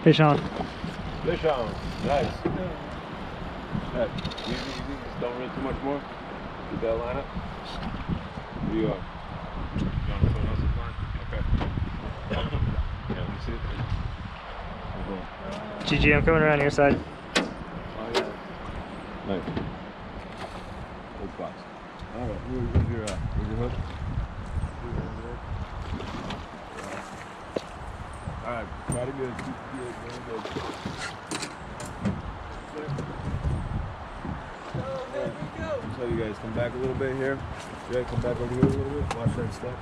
Fish on. Fish on. Nice. Right. Easy, easy. Just don't run too much more. Keep that line up. Where you are? You on someone else's line? Okay. Yeah, let me see it. GG, I'm coming around your side. Oh, yeah. Nice. Good box. Alright, where's your hook? Alright, try to good. Keep good. Very good. There we go. So you guys come back a little bit here. Yeah, come back over here a little bit. Watch that step.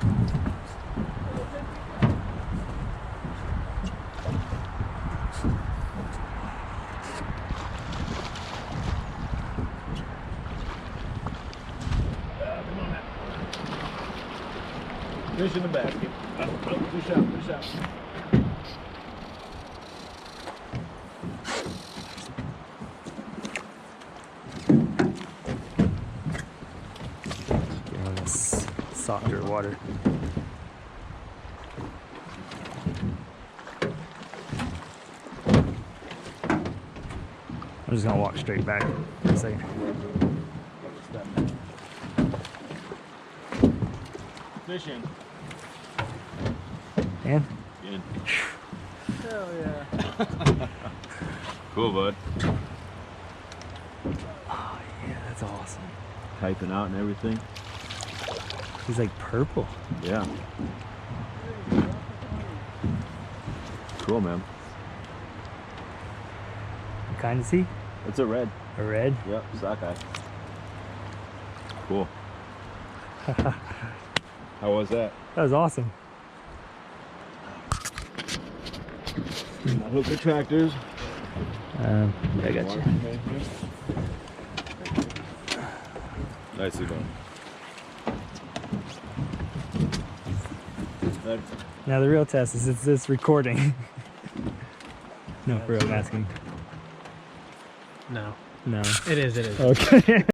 Fish in the basket. Fish out, fish out. Get on this softer water. I'm just gonna walk straight back for a second. Fish in. And In. hell yeah. Cool, bud. Oh yeah, that's awesome. Typing out and everything. He's like purple. Yeah. Cool, man. What kind is he? It's a red. A red? Yep, sockeye. Cool. How was that? That was awesome. Not hook retractors. Yeah, I got you. Nicely done. Now the real test is this recording. No, for real, I'm asking. No. No. It is, it is. Okay.